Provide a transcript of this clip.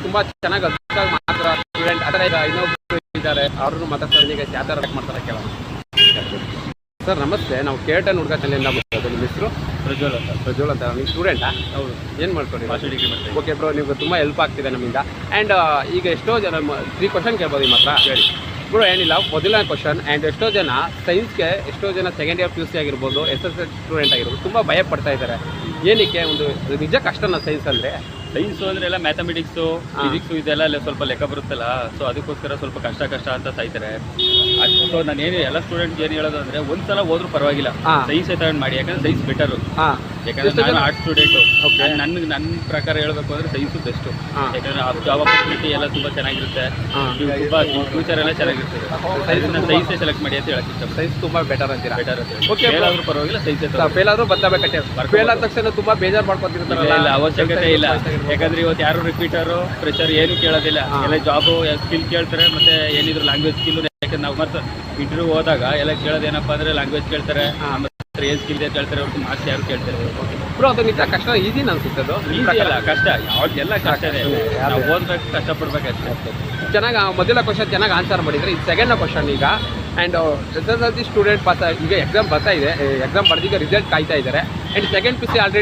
ತುಂಬ ಚೆನ್ನಾಗಿ ಅದ್ಭುತವಾಗಿ ಮಾತ್ರ ಸ್ಟೂಡೆಂಟ್ ಆ ಥರ ಈಗ ಇನ್ನೊಬ್ರು ಇದ್ದಾರೆ ಅವ್ರನ್ನು ಮಾತಾಡ್ತಾರೆ ಈಗ ಯಾವ ಥರ ಮಾಡ್ತಾರೆ ಕೇಳೋಣ. ಸರ್ ನಮಸ್ತೆ, ನಾವು ಕೇಟನ್ ಹುಡುಗತಲ್ಲಿಂದ ಬಂದಿರೋದು. ನಿಮ್ಮ ಹೆಸರು? ಪ್ರಜ್ವಲ್ ಅಂತ. ಪ್ರಜ್ವಲ್ ಅಂತ. ನೀವು ಸ್ಟೂಡೆಂಟಾ? ಹೌದು. ಏನು ಮಾಡ್ಕೊಂಡಿದ್ದೀರಿ? ಮಾಸ್ಟರ್ ಡಿಗ್ರಿ ಮಾಡ್ತೀನಿ. ಓಕೆ ಬ್ರೋ, ನೀವು ತುಂಬ ಹೆಲ್ಪ್ ಆಗ್ತಿದೆ ನಮ್ಮಿಂದ. ಆ್ಯಂಡ್ ಈಗ ಎಷ್ಟೋ ಜನ 3 ಕ್ವಶನ್ ಕೇಳ್ಬೋದು ನಿಮ್ಮ ಹತ್ರ. ಹೇಳಿ ಬ್ರೋ. ಏನಿಲ್ಲ, ಮೊದಲನೇ ಕ್ವಶನ್. ಆ್ಯಂಡ್ ಎಷ್ಟೋ ಜನ ಸೈನ್ಸ್ಗೆ ಎಷ್ಟೋ ಜನ ಸೆಕೆಂಡ್ ಇಯರ್ PUC ಆಗಿರ್ಬೋದು, SSLC ಸ್ಟೂಡೆಂಟ್ ಆಗಿರ್ಬೋದು, ತುಂಬ ಭಯ ಪಡ್ತಾ ಇದ್ದಾರೆ. ಏನಕ್ಕೆ? ಒಂದು ನಿಜ ಕಷ್ಟನ ಸೈನ್ಸ್ ಅಂದರೆ? ಸೈನ್ಸು ಅಂದರೆ ಎಲ್ಲ ಮ್ಯಾಥಮೆಟಿಕ್ಸು, ಫಿಸಿಕ್ಸು ಇದೆಲ್ಲ ಸ್ವಲ್ಪ ಲೆಕ್ಕ ಬರುತ್ತಲ್ಲ, ಸೊ ಅದಕ್ಕೋಸ್ಕರ ಸ್ವಲ್ಪ ಕಷ್ಟ ಅಂತ ಸಾಯ್ತಾರೆ. ಸೊ ನಾನೇನು ಎಲ್ಲ ಸ್ಟೂಡೆಂಟ್ಗೆ ಏನು ಹೇಳೋದು ಅಂದರೆ ಒಂದ್ಸಲ ಹೋದ್ರೂ ಪರವಾಗಿಲ್ಲ, ಸೈನ್ಸೇ ತಗೊಂಡು ಮಾಡಿ. ಯಾಕಂದರೆ ಸೈನ್ಸ್ ಬೆಟರು. ಯಾಕಂದರೆ ನಾನು ಆರ್ಟ್ಸ್ ಸ್ಟೂಡೆಂಟು. ನನ್ನ ಪ್ರಕಾರ ಹೇಳಬೇಕು ಅಂದರೆ ಸೈನ್ಸು ಬೆಸ್ಟು. ಯಾಕಂದರೆ ಜಾಬ್ ಆಪರ್ಚುನಿಟಿ ಎಲ್ಲ ತುಂಬ ಚೆನ್ನಾಗಿರುತ್ತೆ, ತುಂಬ ಫ್ಯೂಚರ್ ಎಲ್ಲ ಚೆನ್ನಾಗಿರ್ತದೆ. ಸೈನ್ಸೇ ಸೆಲೆಕ್ಟ್ ಮಾಡಿ ಅಂತ ಹೇಳಕ್ಕೆ ಇಷ್ಟ. ಸೈನ್ಸ್ ತುಂಬ ಬೆಟರ್ ಅಂತೀರಾ? ಬೆಟರ್. ಓಕೆ, ಫೇಲ್ ಆದರೂ ಪರವಾಗಿಲ್ಲ, ಸೈನ್ಸೇ ಫೇಲ್ ಆದರೂ ಬದಲಾಗಬೇಕಟ್ಟೆ. ಫೇಲ್ ಆದ ತಕ್ಷಣ ತುಂಬ ಬೇಜಾರು ಮಾಡ್ಕೊತಿರ್ತಾರಲ್ಲ? ಇಲ್ಲ, ಅವಶ್ಯಕತೆ ಇಲ್ಲ. ಯಾಕಂದ್ರೆ ಇವತ್ತು ಯಾರು ರಿಪೀಟರು ಪ್ರೆಷರ್ ಏನು ಕೇಳೋದಿಲ್ಲ. ಎಲ್ಲ ಜಾಬು ಸ್ಕಿಲ್ ಕೇಳ್ತಾರೆ, ಮತ್ತೆ ಏನಿದ್ರು ಲ್ಯಾಂಗ್ವೇಜ್ ಸ್ಕಿಲ್. ಯಾಕಂದ್ರೆ ನಾವು ಮತ್ತೆ ಇಂಟರ್ವ್ಯೂ ಹೋದಾಗ ಎಲ್ಲ ಕೇಳೋದೇನಪ್ಪ ಅಂದರೆ ಲ್ಯಾಂಗ್ವೇಜ್ ಕೇಳ್ತಾರೆ, ಮತ್ತೆ ಏನು ಸ್ಕಿಲ್ ಕೇಳ್ತಾರೆ, ಅವ್ರಿಗೆ ಮಾರ್ಕ್ಸ್ ಯಾರು ಕೇಳ್ತಾರೆ. ಬ್ರೋ, ಅದು ನಿಜ ಕಷ್ಟ ಈಸಿ ಅನ್ಸುತ್ತೆ? ಅದು ಈಸಿ ಅಲ್ಲ, ಕಷ್ಟ. ಯಾವ್ದೆಲ್ಲ ಕಷ್ಟನೇ, ನಾವು ಓದ್ಬೇಕು, ಕಷ್ಟಪಡ್ಬೇಕಷ್ಟೇ. ಚೆನ್ನಾಗಿ ಮೊದಲ ಕ್ವಶನ್ ಚೆನ್ನಾಗಿ ಆನ್ಸರ್ ಮಾಡಿದರೆ ಇದು ಸೆಕೆಂಡ್ನ ಕ್ವಶನ್ ಈಗ. ಆ್ಯಂಡ್ SSLC ಸ್ಟೂಡೆಂಟ್ ಪಾಸ್ ಈಗ ಎಕ್ಸಾಮ್ ಬರ್ತಾ ಇದೆ, ಎಕ್ಸಾಮ್ ಬರ್ದೀಗ ರಿಸಲ್ಟ್ ಕಾಯ್ತಾ ಇದ್ದಾರೆ. And second PUC already